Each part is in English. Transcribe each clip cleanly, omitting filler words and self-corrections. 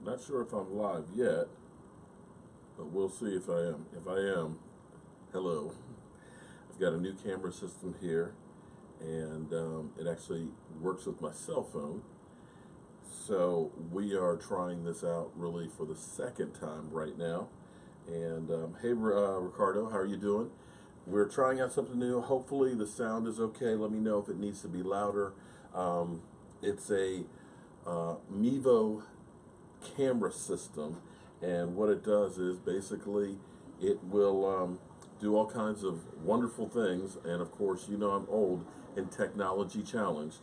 Not sure if I'm live yet, but we'll see if I am. If I am, hello. I've got a new camera system here, and it actually works with my cell phone. So we are trying this out really for the second time right now. And hey, Ricardo, how are you doing? We're trying out something new. Hopefully the sound is okay. Let me know if it needs to be louder. It's a Mevo camera system, and what it does is basically it will do all kinds of wonderful things. And of course, you know, I'm old and technology challenged,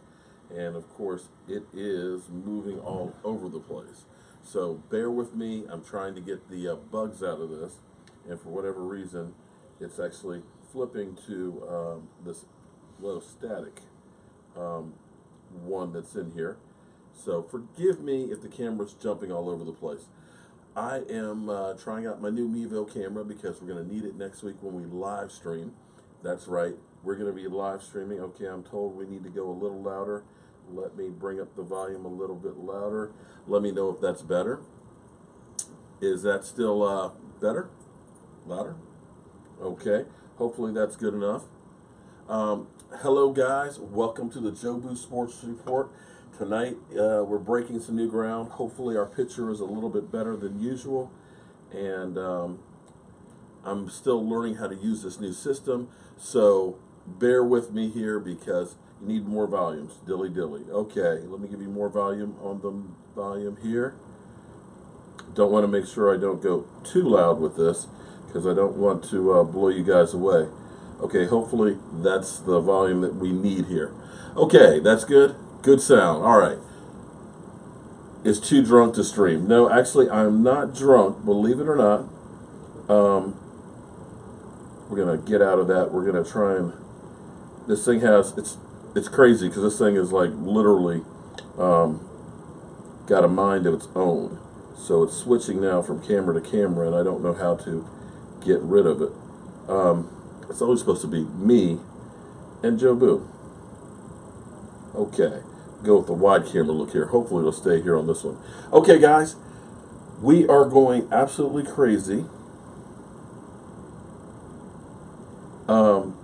and of course it is moving all over the place. So bear with me. I'm trying to get the bugs out of this, and for whatever reason it's actually flipping to this low static one that's in here. So forgive me if the camera's jumping all over the place. I am trying out my new Mevo camera because we're going to need it next week when we live stream. That's right, we're going to be live streaming. Okay, I'm told we need to go a little louder. Let me bring up the volume a little bit louder. Let me know if that's better. Is that still better? Louder? Okay, hopefully that's good enough. Hello guys, welcome to the Jobu Sports Report. Tonight we're breaking some new ground. Hopefully our picture is a little bit better than usual, and I'm still learning how to use this new system, so bear with me here because you need more volumes. Dilly dilly. Okay, let me give you more volume on the volume here. Don't want to make sure I don't go too loud with this because I don't want to blow you guys away. Okay, hopefully that's the volume that we need here. Okay, that's good. Good sound. All right. Is too drunk to stream? No, actually, I'm not drunk. Believe it or not. We're gonna get out of that. We're gonna try and. This thing has it's crazy because this thing is like literally got a mind of its own. So it's switching now from camera to camera, and I don't know how to get rid of it. It's always supposed to be me and Jobu. Okay, go with the wide camera look here. Hopefully it'll stay here on this one. Okay, guys, we are going absolutely crazy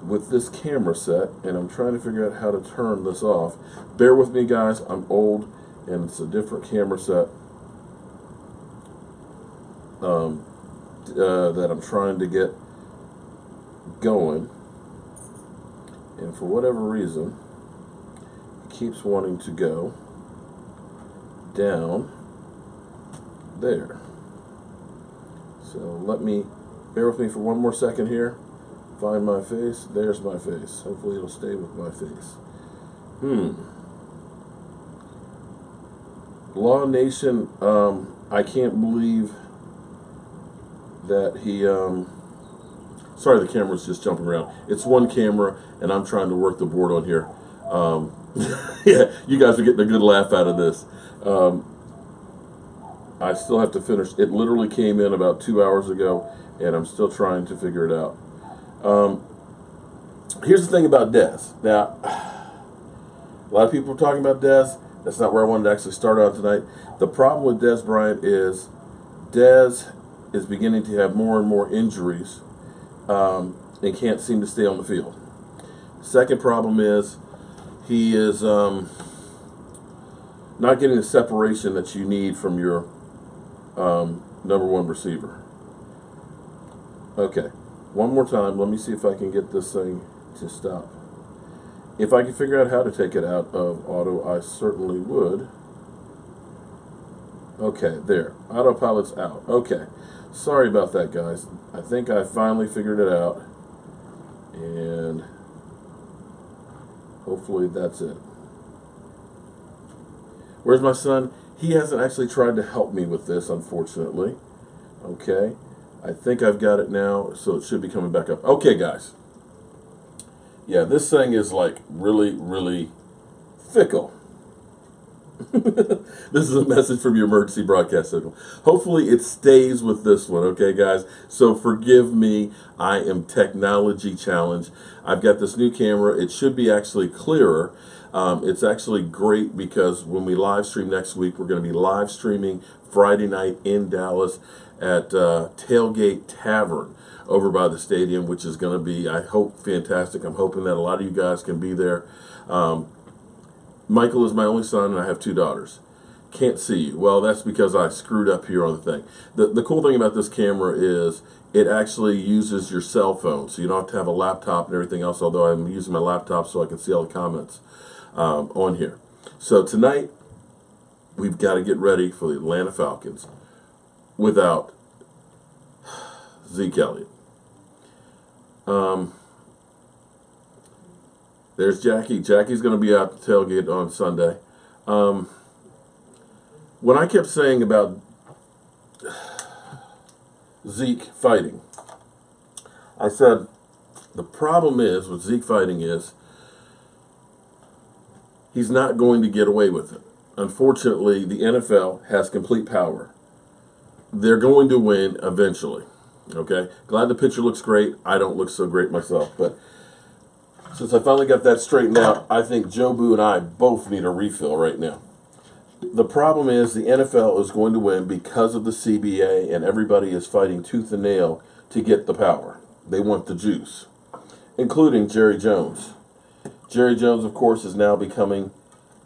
with this camera set, and I'm trying to figure out how to turn this off. Bear with me, guys. I'm old, and it's a different camera set that I'm trying to get going, and for whatever reason it keeps wanting to go down there. So let me bear with me for one more second here. Find my face. There's my face. Hopefully it'll stay with my face. Law Nation, I can't believe that he sorry, the camera's just jumping around. It's one camera, and I'm trying to work the board on here. Yeah, you guys are getting a good laugh out of this. I still have to finish. It literally came in about 2 hours ago, and I'm still trying to figure it out. Here's the thing about Dez. Now, a lot of people are talking about Dez. That's not where I wanted to actually start on tonight. The problem with Dez Bryant is Dez is beginning to have more and more injuries and can't seem to stay on the field. Second problem is he is not getting the separation that you need from your number one receiver. Okay, one more time. Let me see if I can get this thing to stop. If I can figure out how to take it out of auto, I certainly would. Okay, there. Autopilot's out. Okay. Sorry about that, guys. I think I finally figured it out, and hopefully that's it. Where's my son? He hasn't actually tried to help me with this, unfortunately. Okay, I think I've got it now, so it should be coming back up. Okay, guys. Yeah, this thing is like really, really fickle. This is a message from your emergency broadcast signal. Hopefully it stays with this one, okay, guys? So forgive me. I am technology challenged. I've got this new camera. It should be actually clearer. It's actually great because when we live stream next week, we're going to be live streaming Friday night in Dallas at Tailgate Tavern over by the stadium, which is going to be, I hope, fantastic. I'm hoping that a lot of you guys can be there. Michael is my only son, and I have 2 daughters. Can't see you. Well, that's because I screwed up here on the thing. The cool thing about this camera is it actually uses your cell phone, so you don't have to have a laptop and everything else, although I'm using my laptop so I can see all the comments on here. So tonight, we've got to get ready for the Atlanta Falcons without Zeke Elliott. There's Jackie. Jackie's going to be out the tailgate on Sunday. When I kept saying about Zeke fighting, I said the problem is with Zeke fighting is he's not going to get away with it. Unfortunately, the NFL has complete power. They're going to win eventually. Okay? Glad the picture looks great. I don't look so great myself, but since I finally got that straightened out, I think Joe Boo and I both need a refill right now. The problem is the NFL is going to win because of the CBA, and everybody is fighting tooth and nail to get the power. They want the juice, including Jerry Jones. Jerry Jones, of course, is now becoming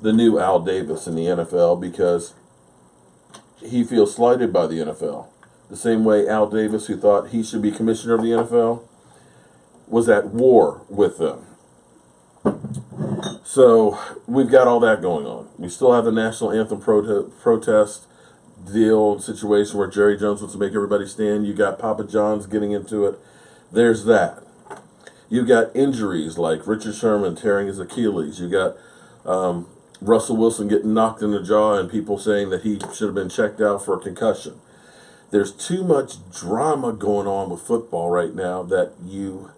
the new Al Davis in the NFL because he feels slighted by the NFL. The same way Al Davis, who thought he should be commissioner of the NFL, was at war with them. So we've got all that going on. We still have the national anthem protest deal situation where Jerry Jones wants to make everybody stand. You got Papa John's getting into it. There's that. You got injuries like Richard Sherman tearing his Achilles. You got Russell Wilson getting knocked in the jaw and people saying that he should have been checked out for a concussion. There's too much drama going on with football right now that you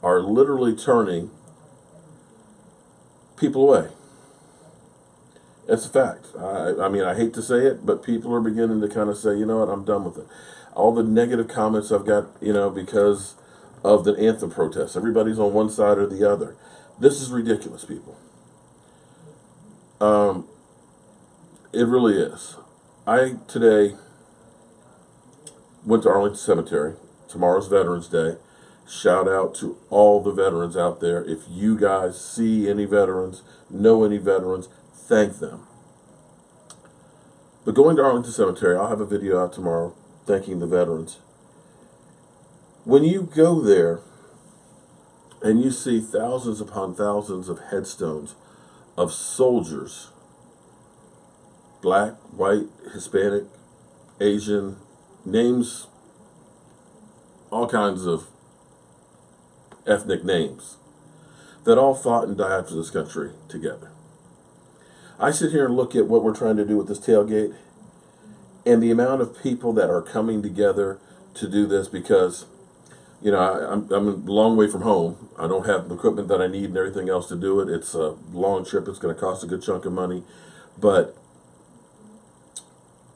are literally turning people away. It's a fact. I mean, I hate to say it, but people are beginning to kind of say, you know what, I'm done with it. All the negative comments I've got, because of the anthem protests. Everybody's on one side or the other. This is ridiculous, people. It really is. I today went to Arlington Cemetery. Tomorrow's Veterans Day. Shout out to all the veterans out there. If you guys see any veterans, know any veterans, thank them. But going to Arlington Cemetery, I'll have a video out tomorrow thanking the veterans. When you go there and you see thousands upon thousands of headstones of soldiers, black, white, Hispanic, Asian, names, all kinds of ethnic names that all fought and died for this country together. I sit here and look at what we're trying to do with this tailgate and the amount of people that are coming together to do this because, I'm a long way from home. I don't have the equipment that I need and everything else to do it. It's a long trip. It's going to cost a good chunk of money. But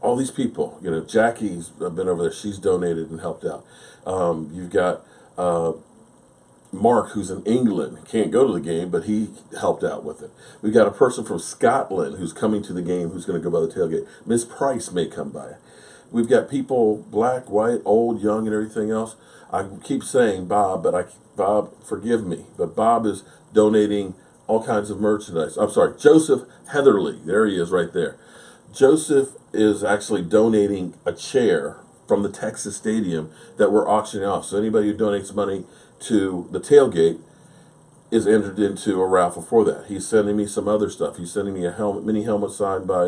all these people, Jackie's been over there. She's donated and helped out. You've got Mark, who's in England, can't go to the game, but he helped out with it. We've got a person from Scotland who's coming to the game who's going to go by the tailgate. Miss Price may come by. We've got people, black, white, old, young, and everything else. I keep saying Bob, Bob, forgive me, but Bob is donating all kinds of merchandise. I'm sorry, Joseph Heatherly. There he is right there. Joseph is actually donating a chair from the Texas Stadium that we're auctioning off. So anybody who donates money to the tailgate is entered into a raffle for that. He's sending me some other stuff. He's sending me a mini helmet signed by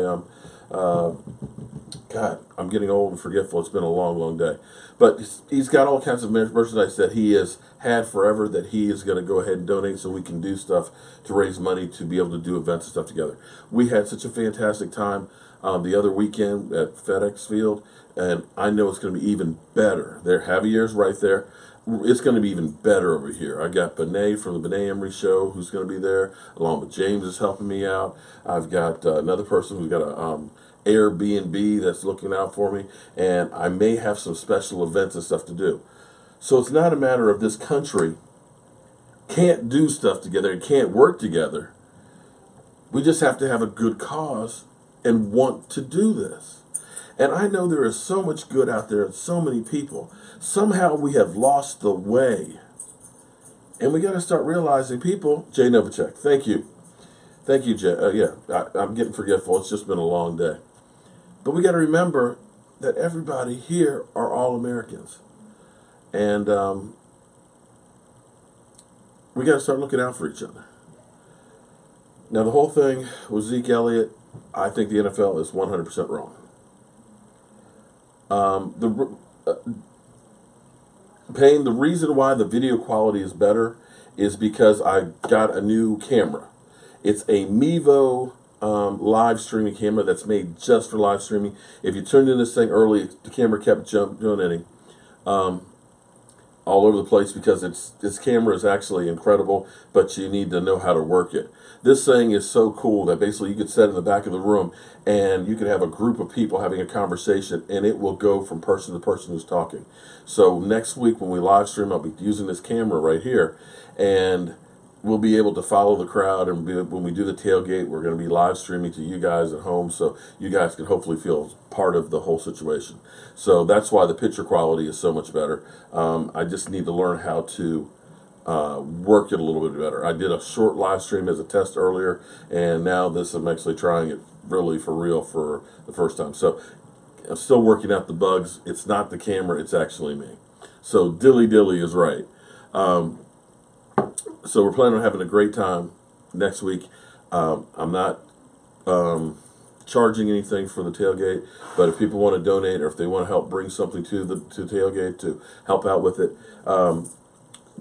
God, I'm getting old and forgetful. It's been a long, long day. But he's got all kinds of merchandise that he has had forever that he is going to go ahead and donate so we can do stuff to raise money to be able to do events and stuff together. We had such a fantastic time the other weekend at FedEx Field, and I know it's going to be even better. There, Javier's right there. It's going to be even better over here. I got Benet from the Benet Emery Show who's going to be there, along with James is helping me out. I've got another person who's got a Airbnb that's looking out for me, and I may have some special events and stuff to do. So it's not a matter of this country can't do stuff together and can't work together. We just have to have a good cause and want to do this. And I know there is so much good out there and so many people. Somehow we have lost the way. And we got to start realizing people, Jay Novacek, thank you. Thank you, Jay. I'm getting forgetful. It's just been a long day. But we got to remember that everybody here are all Americans. And we got to start looking out for each other. Now, the whole thing with Zeke Elliott, I think the NFL is 100% wrong. Payne, the reason why the video quality is better is because I got a new camera. It's a Mevo live streaming camera that's made just for live streaming. If you turned in this thing early, the camera kept doing all over the place because this camera is actually incredible, but you need to know how to work it. This thing is so cool that basically you could set it in the back of the room and you could have a group of people having a conversation and it will go from person to person who's talking. So next week when we live stream, I'll be using this camera right here and we'll be able to follow the crowd, and when we do the tailgate, we're going to be live streaming to you guys at home so you guys can hopefully feel part of the whole situation. So that's why the picture quality is so much better. I just need to learn how to work it a little bit better. I did a short live stream as a test earlier, and now this I'm actually trying it really for real for the first time. So I'm still working out the bugs. It's not the camera, it's actually me. So Dilly is right. So we're planning on having a great time next week. I'm not charging anything for the tailgate, but if people want to donate or if they want to help bring something to the tailgate to help out with it,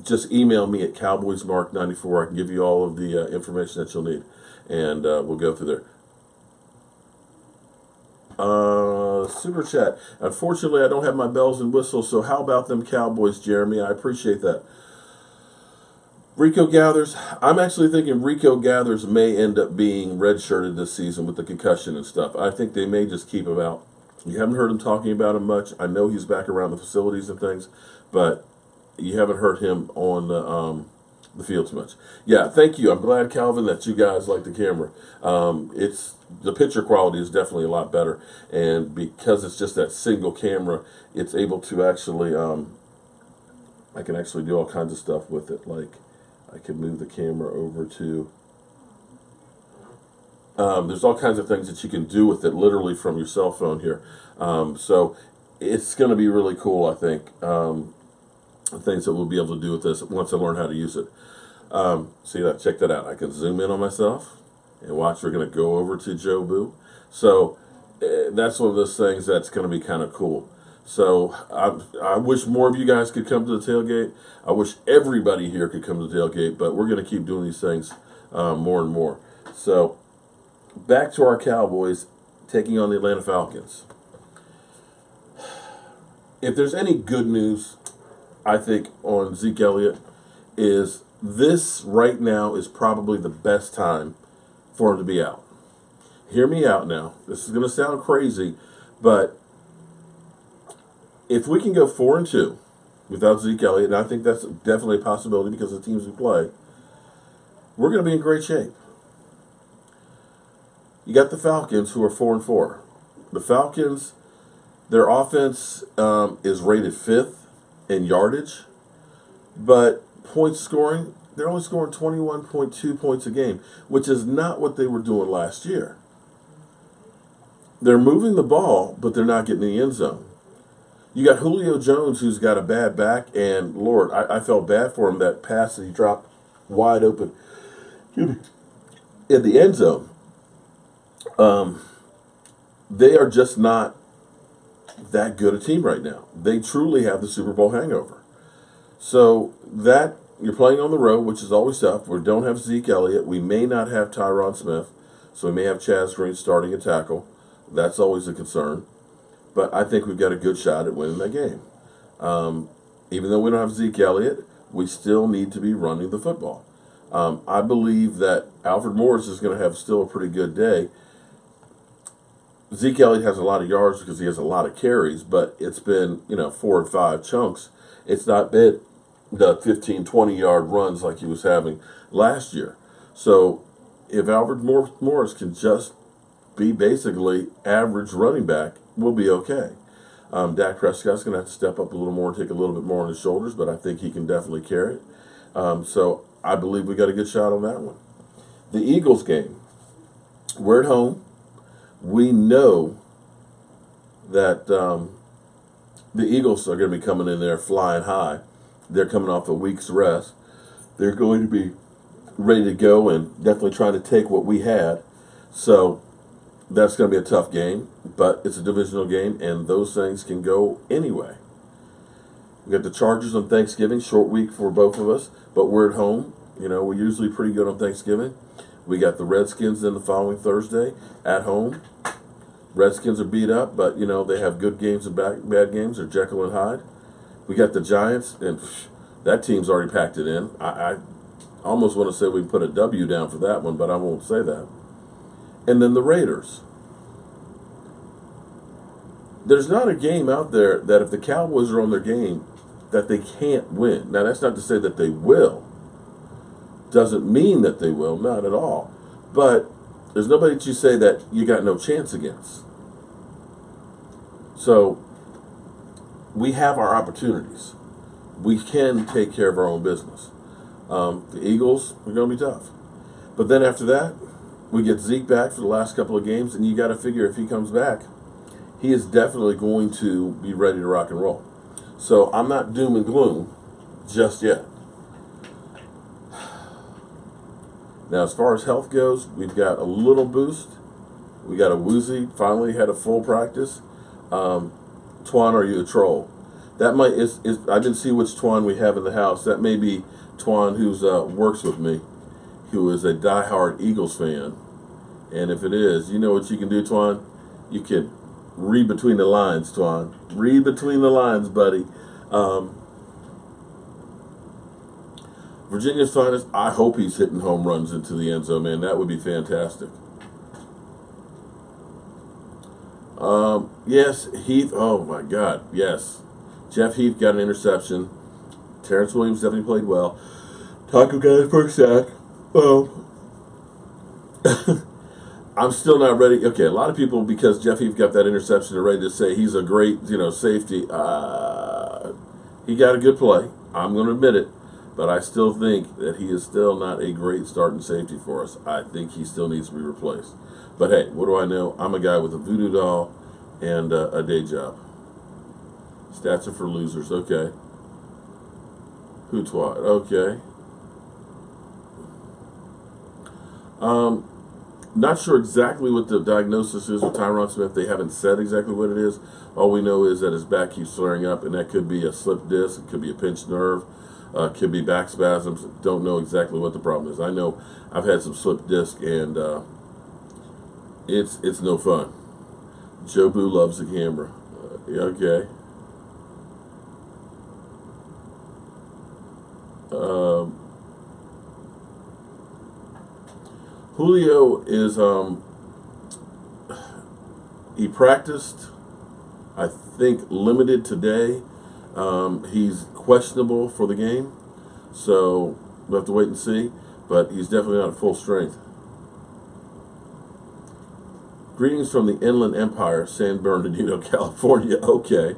just email me at cowboysmark94. I can give you all of the information that you'll need, and we'll go through there. Super chat. Unfortunately, I don't have my bells and whistles, so how about them Cowboys, Jeremy? I appreciate that. Rico Gathers, I'm actually thinking Rico Gathers may end up being redshirted this season with the concussion and stuff. I think they may just keep him out. You haven't heard him talking about him much. I know he's back around the facilities and things, but you haven't heard him on the fields much. Yeah, thank you. I'm glad, Calvin, that you guys like the camera. The picture quality is definitely a lot better, and because it's just that single camera, it's able to actually, I can actually do all kinds of stuff with it, like I can move the camera over to, there's all kinds of things that you can do with it literally from your cell phone here. So it's going to be really cool, I think, things that we'll be able to do with this once I learn how to use it. See that? Check that out. I can zoom in on myself and watch. We're going to go over to Joe Boo. So that's one of those things that's going to be kind of cool. So I wish more of you guys could come to the tailgate. I wish everybody here could come to the tailgate, but we're going to keep doing these things more and more. So back to our Cowboys taking on the Atlanta Falcons. If there's any good news, I think, on Zeke Elliott, is this right now is probably the best time for him to be out. Hear me out now. This is going to sound crazy, but if we can go 4-2 without Zeke Elliott, and I think that's definitely a possibility because of the teams we play, we're going to be in great shape. You got the Falcons, who are 4-4. The Falcons, their offense is rated 5th in yardage, but points scoring, they're only scoring 21.2 points a game, which is not what they were doing last year. They're moving the ball, but they're not getting in the end zone. You got Julio Jones, who's got a bad back, and Lord, I felt bad for him, that pass that he dropped wide open in the end zone. They are just not that good a team right now. They truly have the Super Bowl hangover. So that, you're playing on the road, which is always tough. We don't have Zeke Elliott. We may not have Tyron Smith, so we may have Chaz Green starting a tackle. That's always a concern. But I think we've got a good shot at winning that game. Even though we don't have Zeke Elliott, we still need to be running the football. I believe that Alfred Morris is going to have still a pretty good day. Zeke Elliott has a lot of yards because he has a lot of carries, but it's been, 4 and 5 chunks. It's not been the 15, 20-yard runs like he was having last year. So if Alfred Morris can just be basically average running back, we'll be okay. Dak Prescott's going to have to step up a little more and take a little bit more on his shoulders, but I think he can definitely carry it. So I believe we got a good shot on that one. The Eagles game, we're at home. We know that the Eagles are going to be coming in there flying high. They're coming off a week's rest. They're going to be ready to go and definitely trying to take what we had. So that's going to be a tough game, but it's a divisional game, and those things can go anyway. We got the Chargers on Thanksgiving, short week for both of us, but we're at home. You know, we're usually pretty good on Thanksgiving. We got the Redskins then the following Thursday at home. Redskins are beat up, but, you know, they have good games and bad games. They're Jekyll and Hyde. We got the Giants, and that team's already packed it in. I almost want to say we put a W down for that one, but I won't say that. And then the Raiders. There's not a game out there that if the Cowboys are on their game that they can't win. Now, that's not to say that they will. Doesn't mean that they will, not at all. But there's nobody that you say that you got no chance against. So we have our opportunities. We can take care of our own business. The Eagles are going to be tough. But then after that, we get Zeke back for the last couple of games, and you got to figure if he comes back, he is definitely going to be ready to rock and roll. So I'm not doom and gloom just yet. Now, as far as health goes, we've got a little boost. We got a woozy, finally had a full practice. Twan, are you a troll? That might I didn't see which Twan we have in the house. That may be Twan who's works with me, who is a diehard Eagles fan. And if it is, you know what you can do, Twan? You can read between the lines, Twan. Read between the lines, buddy. Virginia's finest, I hope he's hitting home runs into the end zone, man. That would be fantastic. Yes, Heath, oh my God, yes. Jeff Heath got an interception. Terrence Williams definitely played well. Taco got his first sack. I'm still not ready. Okay, a lot of people, because Jeff Heath got that interception, are ready to say he's a great, safety. He got a good play. I'm going to admit it. But I still think that he is still not a great starting safety for us. I think he still needs to be replaced. But hey, what do I know? I'm a guy with a voodoo doll and a day job. Stats are for losers. Okay. Who twat? Okay. Not sure exactly what the diagnosis is with Tyron Smith. They haven't said exactly what it is. All we know is that his back keeps flaring up, and that could be a slipped disc. It could be a pinched nerve. Could be back spasms. Don't know exactly what the problem is. I know I've had some slipped disc, and it's no fun. Joe Boo loves the camera. Okay. Julio is he practiced, I think, limited today. He's questionable for the game, so we'll have to wait and see, but he's definitely not at full strength. Greetings from the Inland Empire, San Bernardino, California. Okay.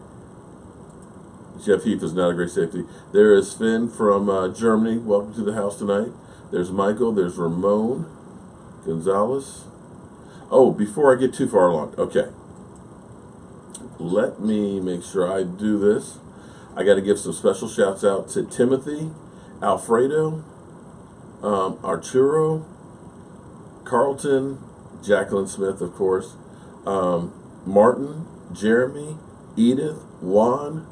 Jeff Heath is not a great safety. There is Finn from Germany. Welcome to the house tonight. There's Michael. There's Ramon Gonzalez. Oh, before I get too far along, okay. Let me make sure I do this. I got to give some special shouts out to Timothy, Alfredo, Arturo, Carlton, Jacqueline Smith, of course, Martin, Jeremy, Edith, Juan,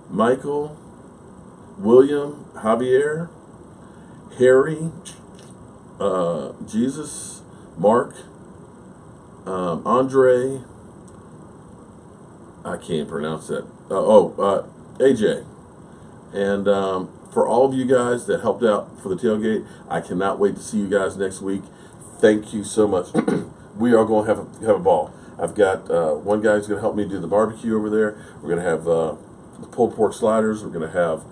Michael, William, Javier, Harry, Jesus, Mark, Andre, I can't pronounce that. AJ. And for all of you guys that helped out for the tailgate, I cannot wait to see you guys next week. Thank you so much. We are going to have a ball. I've got one guy who's going to help me do the barbecue over there. We're going to have the pulled pork sliders. We're going to have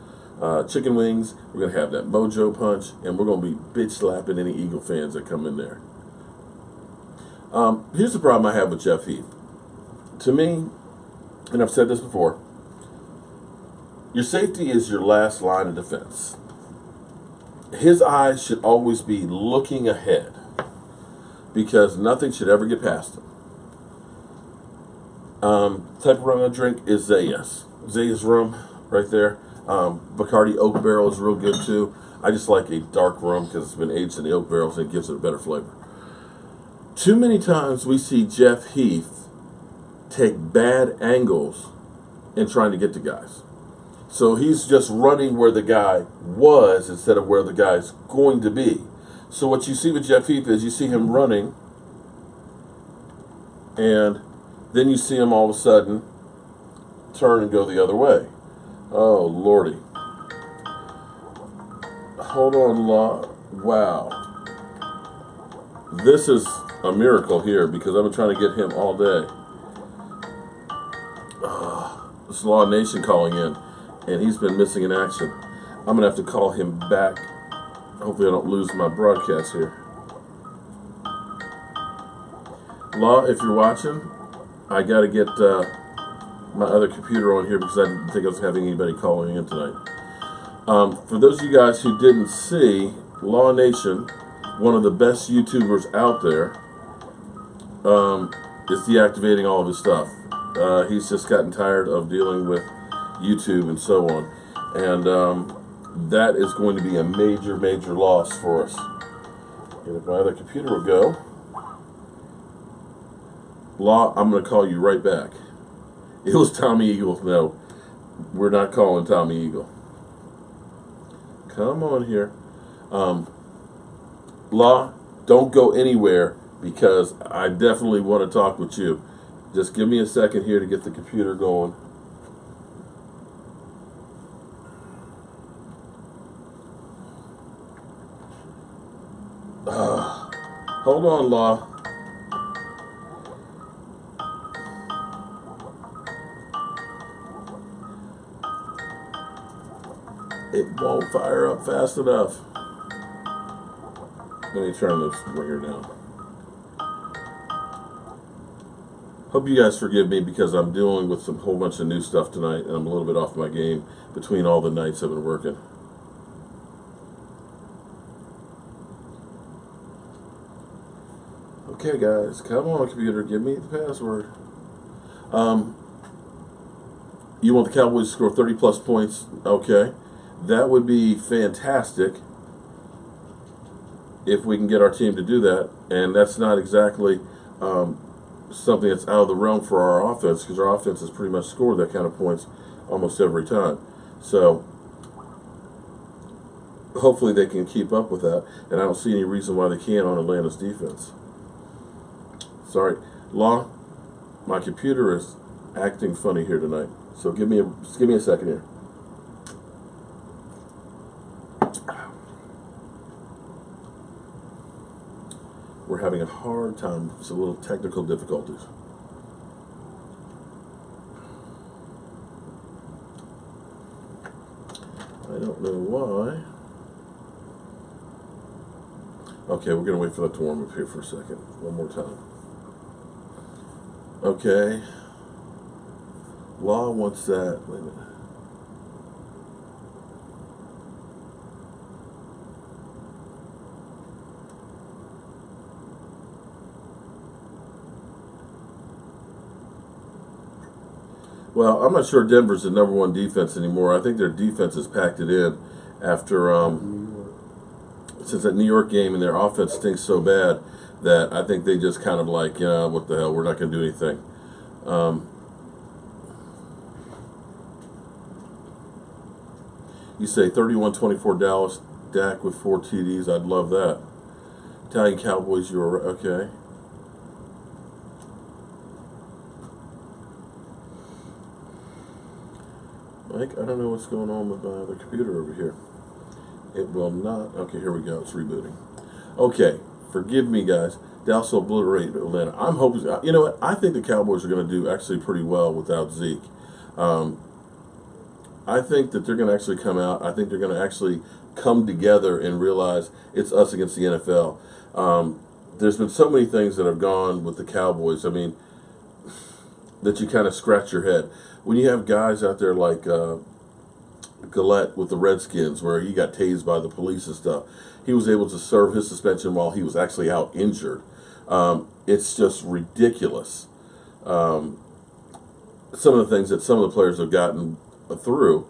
chicken wings. We're going to have that mojo punch, and we're going to be bitch slapping any Eagle fans that come in there. Here's the problem I have with Jeff Heath. To me, and I've said this before, your safety is your last line of defense. His eyes should always be looking ahead because nothing should ever get past him. Type of rum I drink is Zayas. Zayas rum right there. Bacardi Oak Barrel is real good too. I just like a dark rum because it's been aged in the oak barrels and it gives it a better flavor. Too many times we see Jeff Heath take bad angles in trying to get to guys. So he's just running where the guy was instead of where the guy's going to be. So what you see with Jeff Heath is you see him running, and then you see him all of a sudden turn and go the other way. Oh, Lordy. Hold on, Law. Wow. This is a miracle here because I've been trying to get him all day. This Law Nation calling in, and he's been missing in action. I'm going to have to call him back. Hopefully I don't lose my broadcast here. Law, if you're watching, I got to get my other computer on here because I didn't think I was having anybody calling in tonight. For those of you guys who didn't see, Law Nation, one of the best YouTubers out there, is deactivating all of his stuff. He's just gotten tired of dealing with YouTube and so on. And that is going to be a major, major loss for us. And if my other computer will go, Law, I'm going to call you right back. It was Tommy Eagle. No, we're not calling Tommy Eagle. Come on here. Law, don't go anywhere because I definitely want to talk with you. Just give me a second here to get the computer going. Hold on, Law. It won't fire up fast enough. Let me turn this ringer down. Hope you guys forgive me because I'm dealing with some whole bunch of new stuff tonight and I'm a little bit off my game between all the nights I've been working. Okay, guys, come on, computer, give me the password. You want the Cowboys to score 30 plus points? Okay, that would be fantastic if we can get our team to do that, and that's not exactly something that's out of the realm for our offense because our offense has pretty much scored that kind of points almost every time. So hopefully they can keep up with that, and I don't see any reason why they can't on Atlanta's defense. Sorry, Law, my computer is acting funny here tonight, so give me a second here. We're having a hard time, it's a little technical difficulties. I don't know why. Okay, we're going to wait for that to warm up here for a second. One more time. Okay. Law wants that. Wait a minute. Well, I'm not sure Denver's the #1 defense anymore. I think their defense has packed it in after since that New York game, and their offense stinks so bad that I think they just kind of like, yeah, what the hell, we're not going to do anything. You say 31-24 Dallas, Dak with 4 TDs. I'd love that. Italian Cowboys, you were okay. Mike, I don't know what's going on with the computer over here. It will not. Okay, here we go. It's rebooting. Okay, forgive me, guys. Dallas obliterated Atlanta. I'm hoping. You know what? I think the Cowboys are going to do actually pretty well without Zeke. I think that they're going to actually come out. I think they're going to actually come together and realize it's us against the NFL. There's been so many things that have gone with the Cowboys. I mean, that you kind of scratch your head. When you have guys out there like Gillette with the Redskins, where he got tased by the police and stuff, he was able to serve his suspension while he was actually out injured. It's just ridiculous. Some of the things that some of the players have gotten through,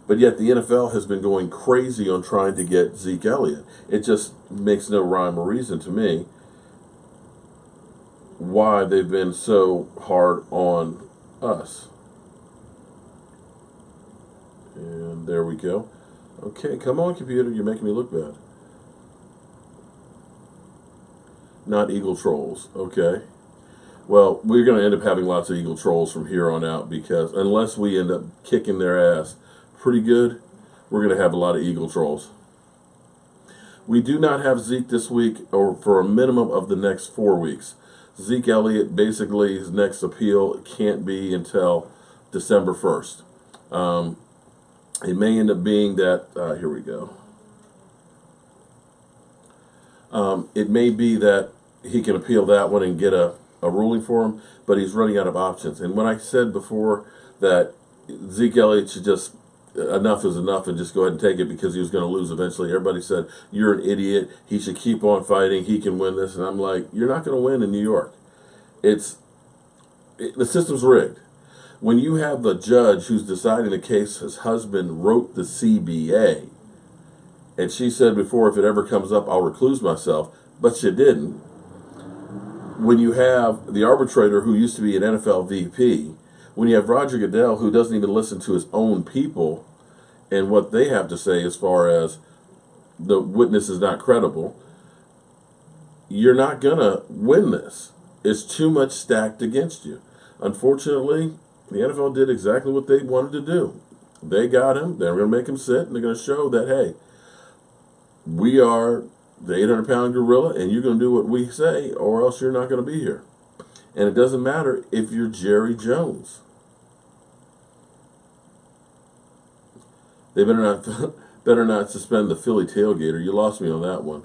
but yet the NFL has been going crazy on trying to get Zeke Elliott. It just makes no rhyme or reason to me why they've been so hard on us. And there we go. Okay, come on, computer, you're making me look bad. Not Eagle Trolls, okay. Well, we're going to end up having lots of Eagle Trolls from here on out, because unless we end up kicking their ass pretty good, we're going to have a lot of Eagle Trolls. We do not have Zeke this week, or for a minimum of the next 4 weeks. Zeke Elliott, basically, his next appeal can't be until December 1st. It may end up being that, here we go. It may be that he can appeal that one and get a ruling for him, but he's running out of options. And when I said before that Zeke Elliott should just, enough is enough and just go ahead and take it because he was going to lose eventually, everybody said, you're an idiot, he should keep on fighting, he can win this. And I'm like, you're not going to win in New York. The system's rigged. When you have the judge who's deciding the case, his husband wrote the CBA, and she said before, if it ever comes up, I'll recluse myself, but she didn't. When you have the arbitrator who used to be an NFL VP, when you have Roger Goodell who doesn't even listen to his own people and what they have to say as far as the witness is not credible, you're not going to win this. It's too much stacked against you. Unfortunately, the NFL did exactly what they wanted to do. They got him. They're going to make him sit, and they're going to show that, hey, we are the 800-pound gorilla, and you're going to do what we say, or else you're not going to be here. And it doesn't matter if you're Jerry Jones. They better not suspend the Philly tailgater. You lost me on that one.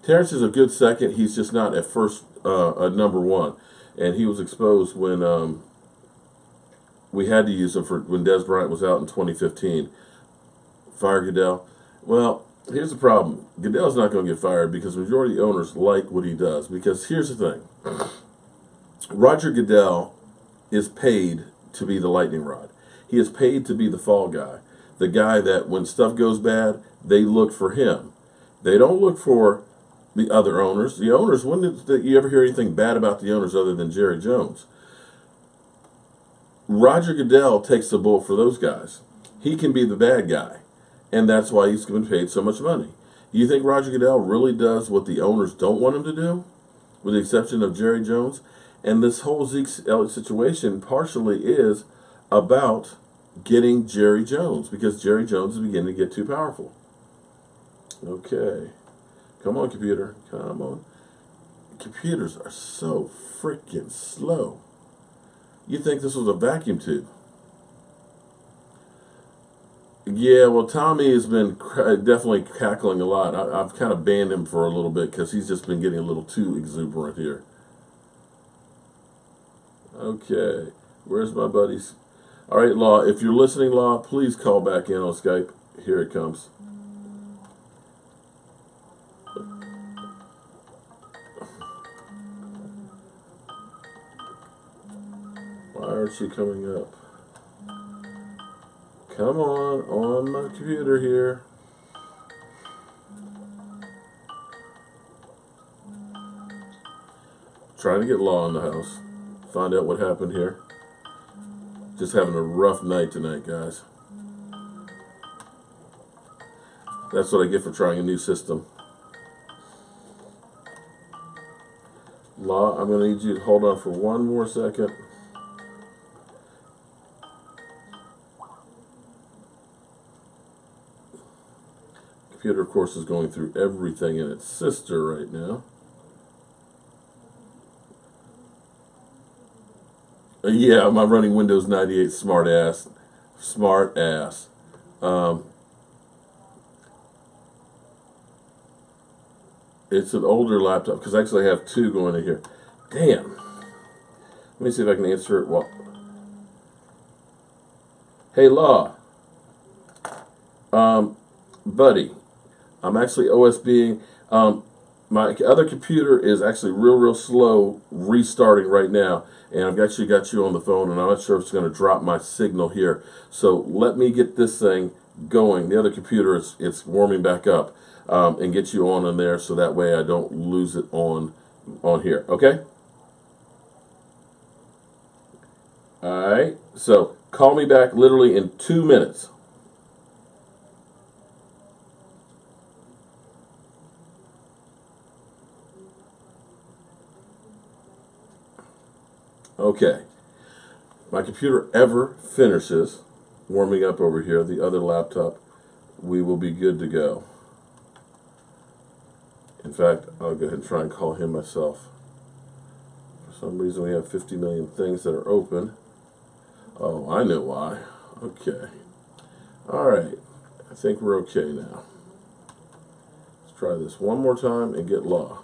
Terrence is a good second. He's just not at first a number one. And he was exposed when we had to use him for when Des Bryant was out in 2015. Fire Goodell. Well, here's the problem. Goodell's not going to get fired because the majority of owners like what he does. Because here's the thing. Roger Goodell is paid to be the lightning rod. He is paid to be the fall guy. The guy that when stuff goes bad, they look for him. They don't look for the other owners. The owners, when did you ever hear anything bad about the owners other than Jerry Jones? Roger Goodell takes the bull for those guys. He can be the bad guy, and that's why he's been paid so much money. You think Roger Goodell really does what the owners don't want him to do, with the exception of Jerry Jones? And this whole Zeke Elliott situation partially is about getting Jerry Jones, because Jerry Jones is beginning to get too powerful. Okay. Come on, computer. Come on. Computers are so freaking slow. You think this was a vacuum tube? Yeah, well, Tommy has been definitely cackling a lot. I've kind of banned him for a little bit because he's just been getting a little too exuberant here. Okay, where's my buddies? All right, Law, if you're listening, Law, please call back in on Skype. Here it comes. Why aren't you coming up? Come on my computer here. Trying to get Law in the house. Find out what happened here. Just having a rough night tonight, guys. That's what I get for trying a new system. Law, I'm going to need you to hold on for one more second. Computer, of course, is going through everything in its sister right now. Yeah, I'm running Windows 98. Smart ass. Smart ass. It's an older laptop because actually I have two going in here. Damn. Let me see if I can answer it. Well, hey, Law. Buddy, I'm actually OSBing. My other computer is actually real slow restarting right now, and I've actually got you on the phone, and I'm not sure if it's going to drop my signal here. So let me get this thing going. The other computer it's warming back up, and get you on in there so that way I don't lose it on here. Okay. All right. So call me back literally in 2 minutes. Okay. My computer ever finishes warming up over here, the other laptop, we will be good to go. In fact, I'll go ahead and try and call him myself. For some reason, we have 50 million things that are open. Oh, I know why. Okay. All right. I think we're okay now. Let's try this one more time and get Law.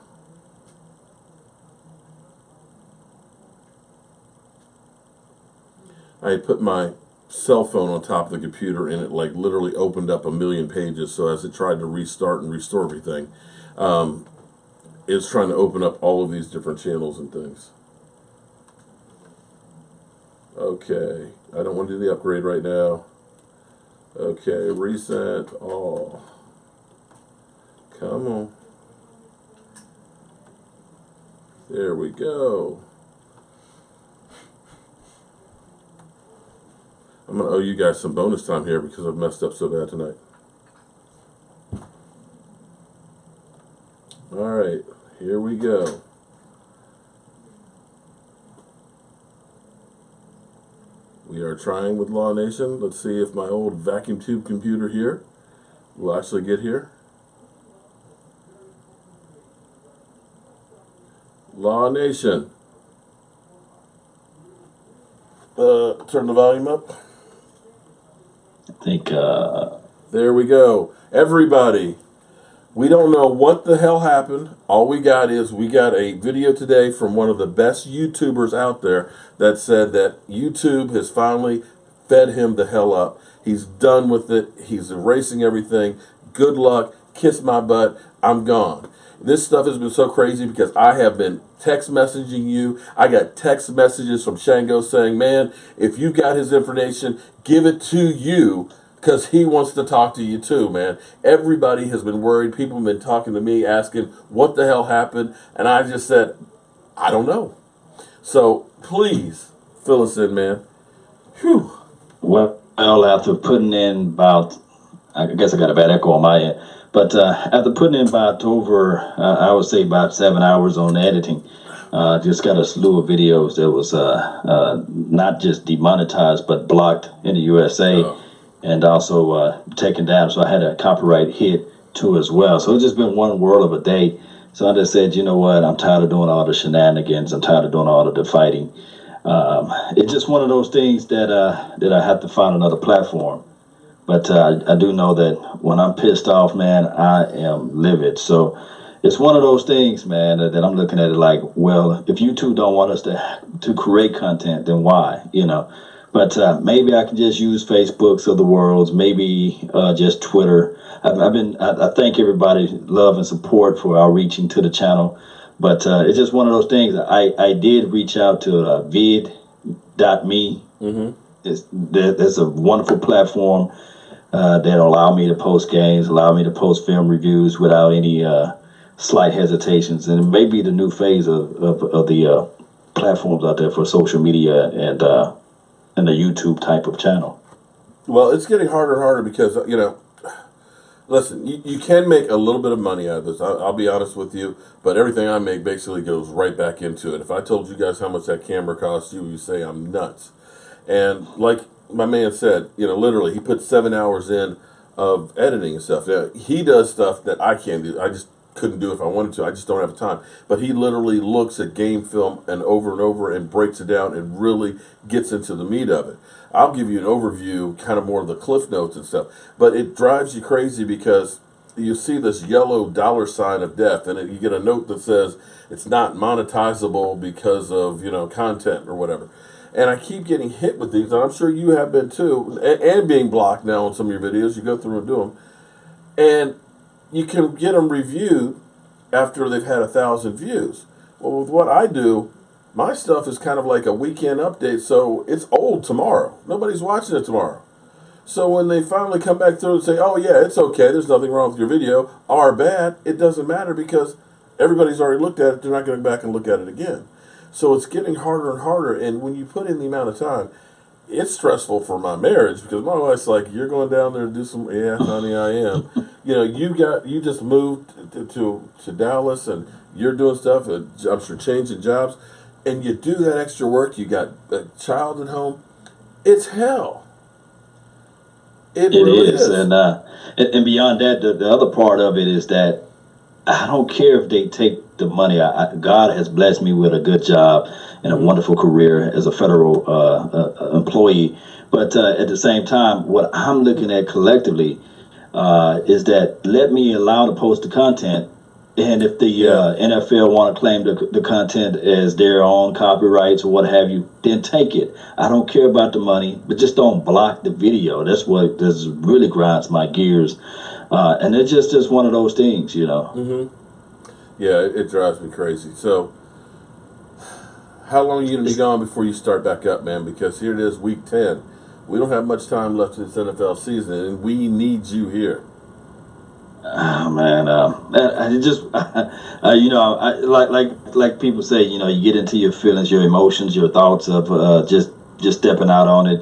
I put my cell phone on top of the computer and it like literally opened up a million pages. So as it tried to restart and restore everything, it's trying to open up all of these different channels and things. Okay, I don't want to do the upgrade right now. Okay, reset all. Come on. There we go. I'm going to owe you guys some bonus time here because I've messed up so bad tonight. All right, here we go. We are trying with Law Nation. Let's see if my old vacuum tube computer here will actually get here. Law Nation. Turn the volume up. I think, There we go. Everybody, we don't know what the hell happened. All we got is we got a video today from one of the best YouTubers out there that said that YouTube has finally fed him the hell up. He's done with it. He's erasing everything. Good luck. Kiss my butt. I'm gone. This stuff has been so crazy because I have been text messaging you. I got text messages from Shango saying, man, if you got his information, give it to you because he wants to talk to you too, man. Everybody has been worried. People have been talking to me asking what the hell happened. And I just said, I don't know. So please fill us in, man. Whew. well, after putting in about, I guess I got a bad echo on my end, but after putting in about I would say about 7 hours on editing, just got a slew of videos that was not just demonetized, but blocked in the USA and also taken down. So I had a copyright hit too as well. So it's just been one world of a day. So I just said, you know what? I'm tired of doing all the shenanigans. I'm tired of doing all of the fighting. It's just one of those things that I have to find another platform. But I do know that when I'm pissed off, man, I am livid. So it's one of those things, man, that I'm looking at it like, well, if you two don't want us to create content, then why? You know. But maybe I can just use Facebooks of the worlds, maybe just Twitter. I thank everybody's love and support for outreaching to the channel. But it's just one of those things. I did reach out to vid.me. Mm-hmm. There's a wonderful platform that allow me to post games, allow me to post film reviews without any slight hesitations. And it may be the new phase of the platforms out there for social media and the YouTube type of channel. Well, it's getting harder and harder because, you know, listen, you can make a little bit of money out of this. I'll be honest with you, but everything I make basically goes right back into it. If I told you guys how much that camera costs you, you'd say I'm nuts. And like my man said, you know, literally, he put 7 hours in of editing and stuff. Now, he does stuff that I can't do. couldn't do if I wanted to. I just don't have time. But he literally looks at game film and over and breaks it down and really gets into the meat of it. I'll give you an overview, kind of more of the cliff notes and stuff. But it drives you crazy because you see this yellow dollar sign of death, and you get a note that says it's not monetizable because of, content or whatever. And I keep getting hit with these, and I'm sure you have been too, and being blocked now on some of your videos. You go through and do them. And you can get them reviewed after they've had 1,000 views. Well, with what I do, my stuff is kind of like a weekend update, so it's old tomorrow. Nobody's watching it tomorrow. So when they finally come back through and say, oh yeah, it's okay, there's nothing wrong with your video, or bad, it doesn't matter because everybody's already looked at it, they're not going to go back and look at it again. So it's getting harder and harder, and when you put in the amount of time, it's stressful for my marriage because my wife's like, you're going down there to do some, yeah, honey, I am. You just moved to Dallas and you're doing stuff, and I'm sure changing jobs, and you do that extra work, you got a child at home, it's hell. It really is. And beyond that, the other part of it is that I don't care if they take the money. God has blessed me with a good job and a wonderful career as a federal employee. But at the same time, what I'm looking at collectively is that let me allow to post the content. And if the NFL want to claim the content as their own copyrights or what have you, then take it. I don't care about the money, but just don't block the video. That's what really grinds my gears. And it's just one of those things, Mm-hmm. Yeah, it drives me crazy. So, how long are you going to be gone before you start back up, man? Because here it is, week 10. We don't have much time left in this NFL season, and we need you here. Oh man, like people say, you get into your feelings, your emotions, your thoughts of just stepping out on it.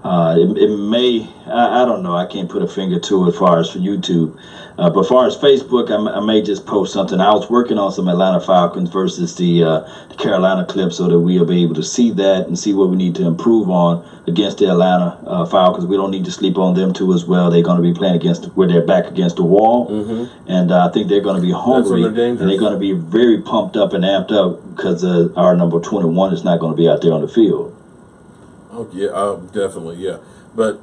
It may, I don't know, I can't put a finger to it as far as for YouTube. But as far as Facebook, I may just post something. I was working on some Atlanta Falcons versus the Carolina clip so that we'll be able to see that and see what we need to improve on against the Atlanta Falcons. We don't need to sleep on them too as well. They're going to be playing where they're back against the wall. Mm-hmm. And I think they're going to be hungry. And they're going to be very pumped up and amped up because our number 21 is not going to be out there on the field. Oh, yeah, definitely, yeah. But,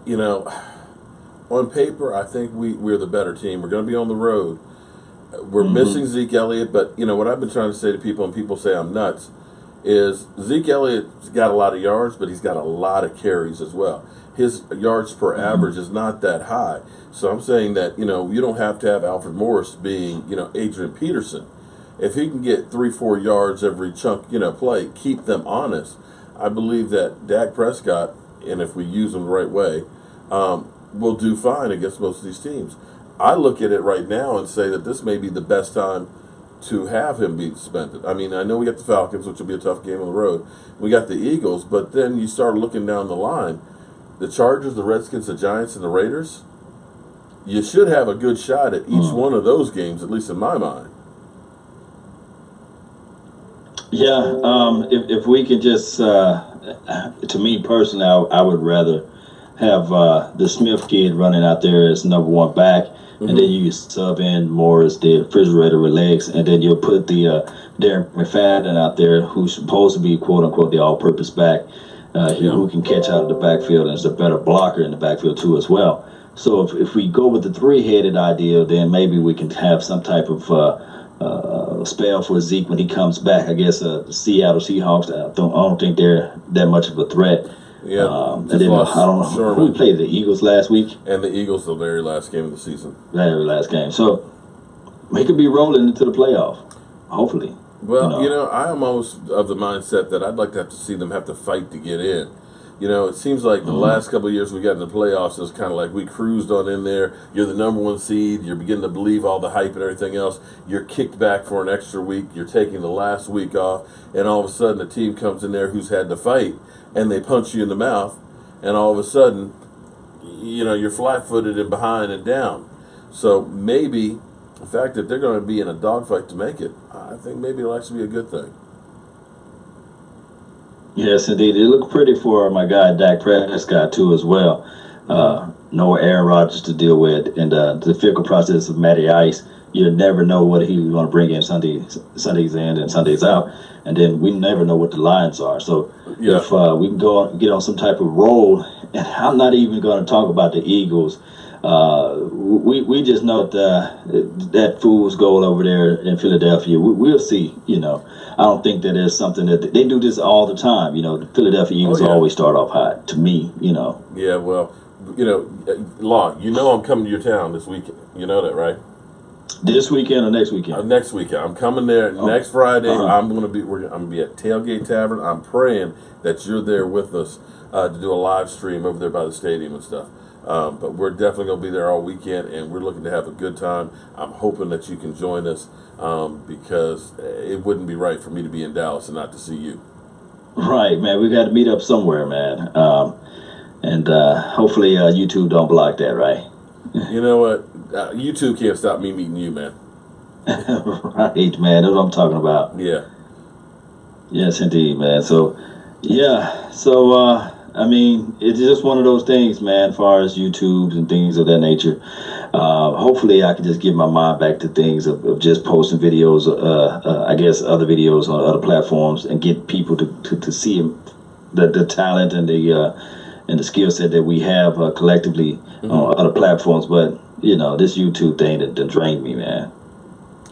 on paper, I think we're the better team. We're going to be on the road. We're missing Zeke Elliott, but, what I've been trying to say to people, and people say I'm nuts, is Zeke Elliott's got a lot of yards, but he's got a lot of carries as well. His yards per average is not that high. So I'm saying that, you don't have to have Alfred Morris being, Adrian Peterson. If he can get 3-4 yards every chunk, play, keep them honest, I believe that Dak Prescott, and if we use him the right way, will do fine against most of these teams. I look at it right now and say that this may be the best time to have him be suspended. I mean, I know we got the Falcons, which will be a tough game on the road. We got the Eagles, but then you start looking down the line. The Chargers, the Redskins, the Giants, and the Raiders, you should have a good shot at each one of those games, at least in my mind. Yeah, if we could just, to me personally, I would rather have the Smith kid running out there as number one back, and then you sub in more as the refrigerator with legs, and then you'll put the Darren McFadden out there, who's supposed to be quote unquote the all-purpose back, who can catch out of the backfield and is a better blocker in the backfield too as well. So if we go with the three-headed idea, then maybe we can have some type of spell for Zeke when he comes back. I guess Seattle Seahawks, I don't think they're that much of a threat. Yeah, and then I don't know Sherman. who played the Eagles last week. And the Eagles, the very last game of the season. Very last game. So we could be rolling into the playoff, hopefully. Well, I am almost of the mindset that I'd like to have to see them have to fight to get in. It seems like the last couple of years we got in the playoffs, it's kind of like we cruised on in there. You're the number one seed. You're beginning to believe all the hype and everything else. You're kicked back for an extra week. You're taking the last week off. And all of a sudden, a team comes in there who's had to fight, and they punch you in the mouth. And all of a sudden, you're flat-footed and behind and down. So maybe, in fact, if they're going to be in a dogfight to make it, I think maybe it'll actually be a good thing. Yes, indeed. It looked pretty for my guy Dak Prescott too, as well. No Aaron Rodgers to deal with, and the fickle process of Matty Ice. you never know what he's going to bring in Sundays in and Sundays out, and then we never know what the lines are. So if we can get on some type of roll, and I'm not even going to talk about the Eagles. We just know that fool's goal over there in Philadelphia. We'll see. I don't think that there's something that they do this all the time. The Philadelphia Eagles always start off hot. To me. Yeah, well, Law, I'm coming to your town this weekend. You know that, right? This weekend or next weekend? Next weekend. I'm coming there next Friday. I'm gonna be at Tailgate Tavern. I'm praying that you're there with us to do a live stream over there by the stadium and stuff. But we're definitely going to be there all weekend, and we're looking to have a good time. I'm hoping that you can join us because it wouldn't be right for me to be in Dallas and not to see you. Right, man. We got to meet up somewhere, man. And hopefully YouTube don't block that, right? You know what? YouTube can't stop me meeting you, man. Right, man. That's what I'm talking about. Yeah. Yes, indeed, man. So, yeah. So, it's just one of those things, man, as far as YouTubes and things of that nature. Hopefully I can just get my mind back to things of just posting videos, I guess other videos on other platforms, and get people to see the talent and the skill set that we have collectively on other platforms. But, this YouTube thing that drained me, man.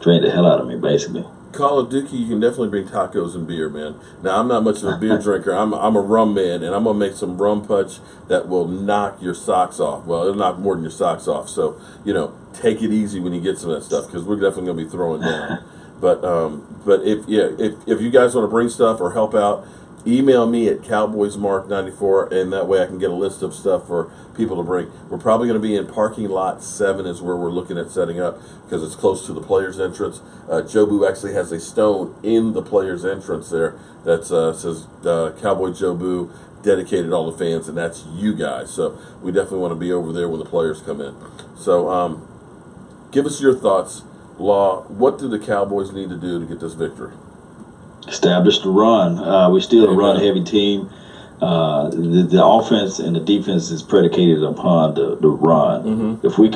Drained the hell out of me, basically. Call of Duty, you can definitely bring tacos and beer, man. Now, I'm not much of a beer drinker. I'm a rum man, and I'm going to make some rum punch that will knock your socks off. Well, it'll knock more than your socks off. So, take it easy when you get some of that stuff, because we're definitely going to be throwing down. But if you guys want to bring stuff or help out, email me at cowboysmark94, and that way I can get a list of stuff for people to bring. We're probably going to be in parking lot 7 is where we're looking at setting up, because it's close to the players' entrance. Jobu actually has a stone in the players' entrance there that says Cowboy Jobu, dedicated to all the fans, and that's you guys. So we definitely want to be over there when the players come in. So give us your thoughts. Law, what do the Cowboys need to do to get this victory? Establish the run. We're still a run-heavy team. The offense and the defense is predicated upon the run. If we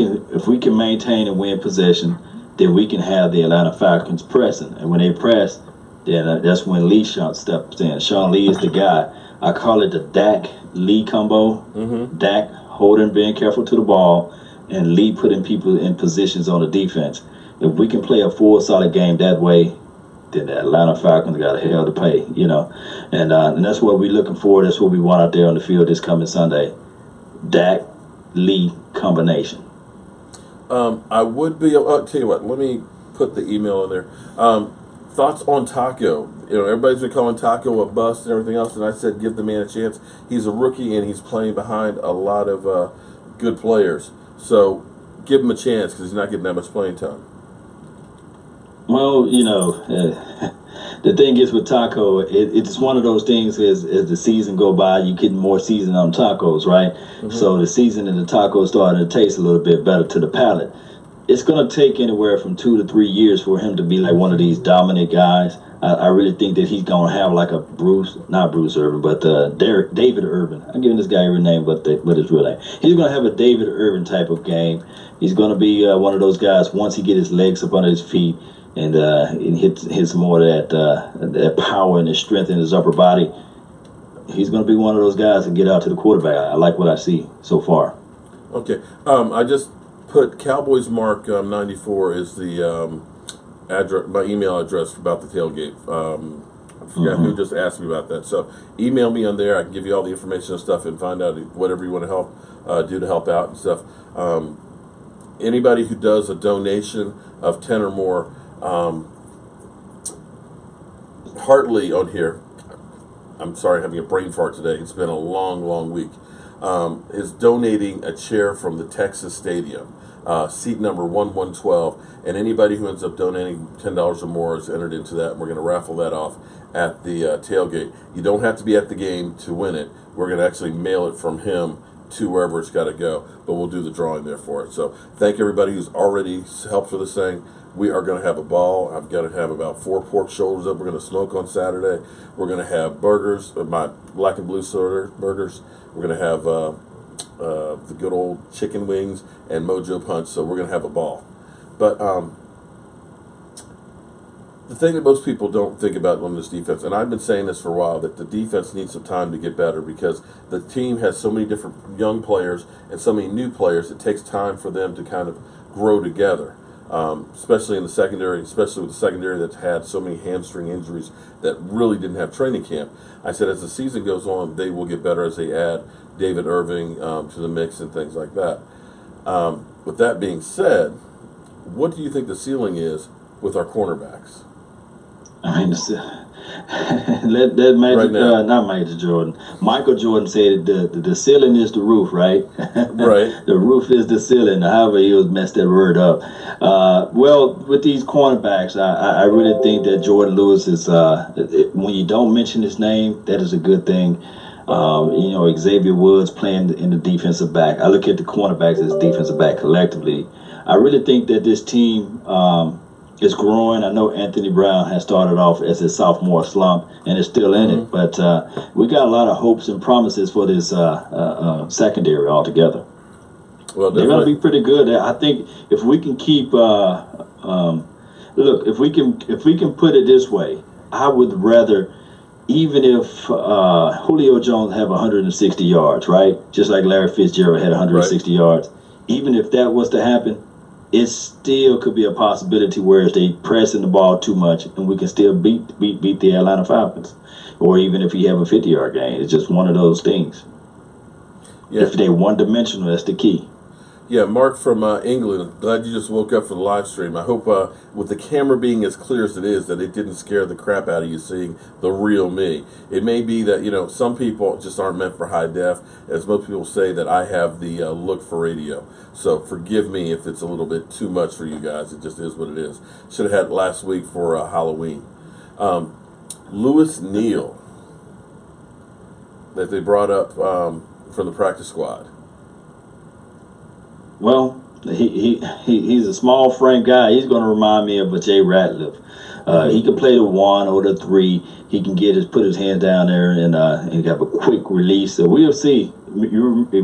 can maintain and win possession, then we can have the Atlanta Falcons pressing. And when they press, then that's when Lee steps in. Sean Lee is the guy. I call it the Dak Lee combo. Dak holding, being careful to the ball, and Lee putting people in positions on the defense. If we can play a full solid game that way, then the Atlanta Falcons got a hell to pay, and that's what we're looking for. That's what we want out there on the field this coming Sunday. Dak Lee combination. I would be. I'll tell you what. Let me put the email in there. Thoughts on Taco? Everybody's been calling Taco a bust and everything else, and I said give the man a chance. He's a rookie and he's playing behind a lot of good players. So give him a chance because he's not getting that much playing time. Well, the thing is with Taco, it's one of those things as the season go by, you get more season on tacos, right? So the season and the tacos starting to taste a little bit better to the palate. It's going to take anywhere from 2 to 3 years for him to be like one of these dominant guys. I really think that he's going to have like a not Bruce Irvin, but David Irvin. I'm giving this guy every name but his real name. He's going to have a David Irvin type of game. He's going to be one of those guys once he get his legs up under his feet, and hits more of that power and the strength in his upper body. He's going to be one of those guys that get out to the quarterback. I like what I see so far. Okay. I just put Cowboys Mark 94 is the address, my email address about the tailgate. I forgot who just asked me about that. So email me on there. I can give you all the information and stuff and find out whatever you want to help do to help out and stuff. Anybody who does a donation of 10 or more, Hartley on here, I'm sorry, having a brain fart today. It's been a long week. Is donating a chair from the Texas Stadium, seat number 1112, and anybody who ends up donating $10 or more is entered into that, and we're going to raffle that off at the tailgate. You don't have to be at the game to win it. We're going to actually mail it from him to wherever it's got to go, but we'll do the drawing there for it. So thank everybody who's already helped for this thing. We are going to have a ball. I've got to have about 4 pork shoulders up. We're going to smoke on Saturday. We're going to have burgers, my black and blue soda burgers. We're going to have the good old chicken wings and Mojo Punch. So we're going to have a ball. But The thing that most people don't think about on this defense, and I've been saying this for a while, that the defense needs some time to get better because the team has so many different young players and so many new players. It takes time for them to kind of grow together, especially in the secondary, especially with the secondary that's had so many hamstring injuries that really didn't have training camp. I said as the season goes on, they will get better as they add David Irving to the mix and things like that. With that being said, what do you think the ceiling is with our cornerbacks? I mean, let Magic, Right not Magic Jordan. Michael Jordan said the ceiling is the roof, right? Right. The roof is the ceiling. However, he was messed that word up. Well, with these cornerbacks, I really think that Jordan Lewis is. When you don't mention his name, that is a good thing. Xavier Woods playing in the defensive back. I look at the cornerbacks as defensive back collectively. I really think that this team. Is growing. I know Anthony Brown has started off as a sophomore slump and is still in it, but we got a lot of hopes and promises for this secondary altogether. Well, they're going to be pretty good. I think if we can keep, if we can put it this way, I would rather, even if Julio Jones have 160 yards, right, just like Larry Fitzgerald had 160 yards, even if that was to happen. It still could be a possibility where they pressing the ball too much and we can still beat the Atlanta Falcons. Or even if you have a 50-yard game. It's just one of those things. Yeah. If they one-dimensional, that's the key. Yeah, Mark from England, glad you just woke up for the live stream. I hope with the camera being as clear as it is that it didn't scare the crap out of you seeing the real me. It may be that, some people just aren't meant for high def. As most people say that I have the look for radio. So forgive me if it's a little bit too much for you guys. It just is what it is. Should have had it last week for Halloween. Lewis Neal that they brought up from the practice squad. Well, he's a small frame guy. He's going to remind me of a Jay Ratliff. He can play the 1 or the 3. He can put his hands down there and have a quick release. So we'll see. We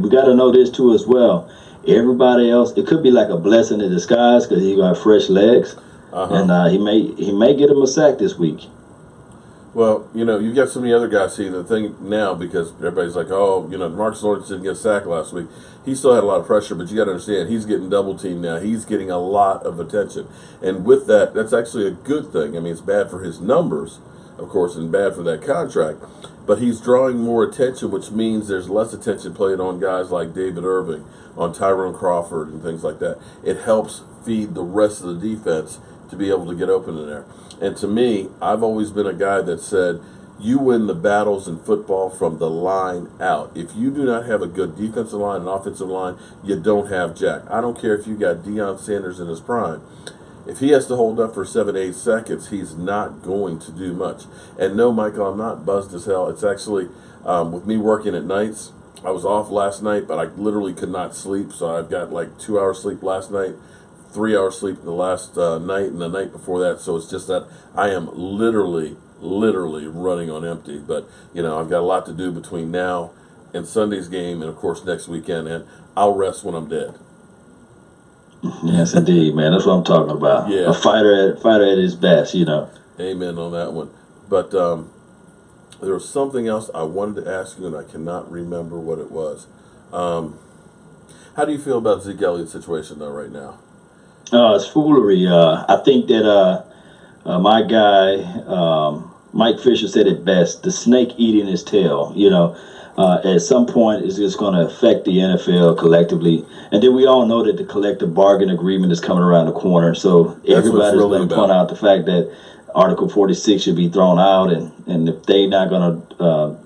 got to know this too as well. Everybody else, it could be like a blessing in disguise because he got fresh legs, and he may get him a sack this week. Well, you've got so many other guys seeing the thing now because everybody's like, Marcus Lawrence didn't get sacked last week. He still had a lot of pressure, but you got to understand, he's getting double teamed now. He's getting a lot of attention. And with that, that's actually a good thing. I mean, it's bad for his numbers, of course, and bad for that contract. But he's drawing more attention, which means there's less attention played on guys like David Irving, on Tyrone Crawford, and things like that. It helps feed the rest of the defense to be able to get open in there. And to me, I've always been a guy that said, you win the battles in football from the line out. If you do not have a good defensive line and offensive line, you don't have jack. I don't care if you got Deion Sanders in his prime. If he has to hold up for 7-8 seconds, he's not going to do much. And no, Michael, I'm not buzzed as hell. It's actually, with me working at nights, I was off last night, but I literally could not sleep. So I've got like 2 hours sleep last night, 3 hours sleep the last night, and the night before that. So it's just that I am literally running on empty. But, I've got a lot to do between now and Sunday's game and, of course, next weekend. And I'll rest when I'm dead. Yes, indeed, man. That's what I'm talking about. Yeah. A fighter at his best, Amen on that one. But there was something else I wanted to ask you, and I cannot remember what it was. How do you feel about Zeke Elliott's situation, though, right now? It's foolery. I think that my guy, Mike Fisher, said it best. The snake eating his tail, at some point it's just going to affect the NFL collectively. And then we all know that the collective bargain agreement is coming around the corner. So everybody's really going to point out the fact that Article 46 should be thrown out. And if they're not going to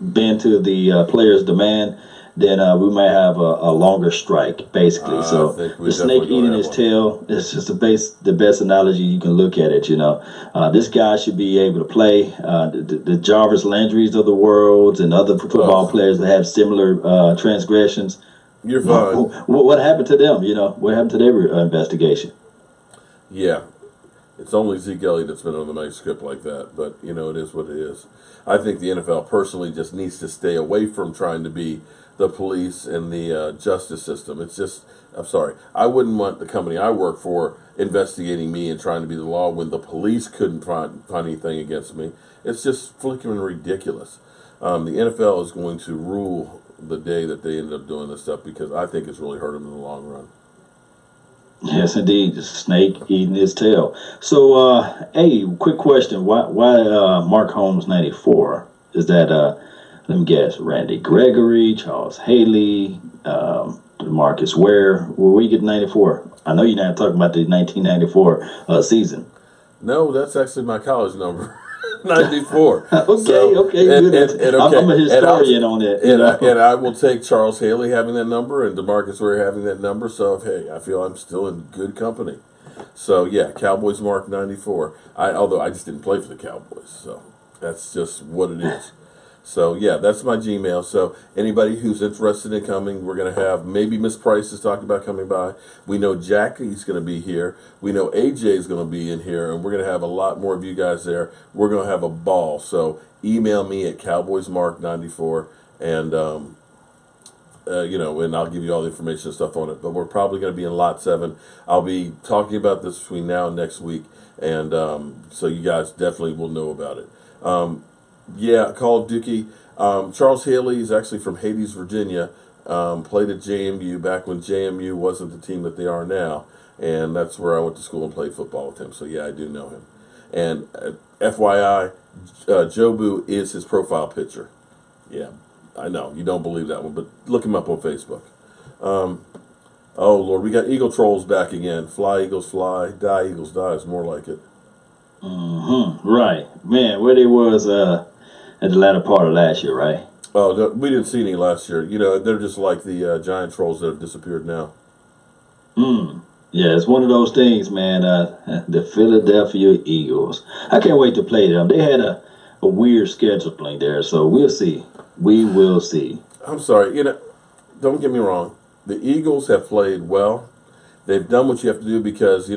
bend to the players' demand, then we might have a longer strike, basically. So the snake eating his tail is just the best analogy you can look at it. This guy should be able to play. The Jarvis Landrys of the world and other football players that have similar transgressions. You're fine. What happened to them? What happened to their investigation? Yeah. It's only Zeke Elliott that's been on the manuscript like that, but, it is what it is. I think the NFL personally just needs to stay away from trying to be the police and the justice system. It's just, I'm sorry, I wouldn't want the company I work for investigating me and trying to be the law when the police couldn't find anything against me. It's just flipping ridiculous. The NFL is going to rule the day that they end up doing this stuff because I think it's really hurt them in the long run. Yes, indeed. The snake eating his tail. So, hey, quick question. Why Mark Holmes 94? Is that, let me guess, Randy Gregory, Charles Haley, DeMarcus Ware? Where we get 94? I know you're not talking about the 1994 season. No, that's actually my college number. 94. Okay. I'm a historian on that. And I will take Charles Haley having that number and DeMarcus Ware having that number. So, hey, I feel I'm still in good company. So, yeah, Cowboys mark 94. Although I just didn't play for the Cowboys. So, that's just what it is. So, yeah, that's my Gmail. So, anybody who's interested in coming, we're going to have maybe Miss Price is talking about coming by. We know Jackie's going to be here. We know AJ is going to be in here. And we're going to have a lot more of you guys there. We're going to have a ball. So, email me at CowboysMark94 and, and I'll give you all the information and stuff on it. But we're probably going to be in Lot 7. I'll be talking about this between now and next week. And so you guys definitely will know about it. Yeah, Call of Dookie. Charles Haley is actually from Hades, Virginia. Played at JMU back when JMU wasn't the team that they are now. And that's where I went to school and played football with him. So, yeah, I do know him. And FYI, Jobu is his profile picture. Yeah, I know. You don't believe that one, but look him up on Facebook. Oh, Lord, we got Eagle Trolls back again. Fly, Eagles, fly. Die, Eagles, die is more like it. Right. Man, where they was at the latter part of last year, right? Oh, we didn't see any last year. They're just like the giant trolls that have disappeared now. Yeah, it's one of those things, man. The Philadelphia Eagles. I can't wait to play them. They had a weird scheduling there, so we'll see. We will see. I'm sorry. Don't get me wrong. The Eagles have played well. They've done what you have to do because,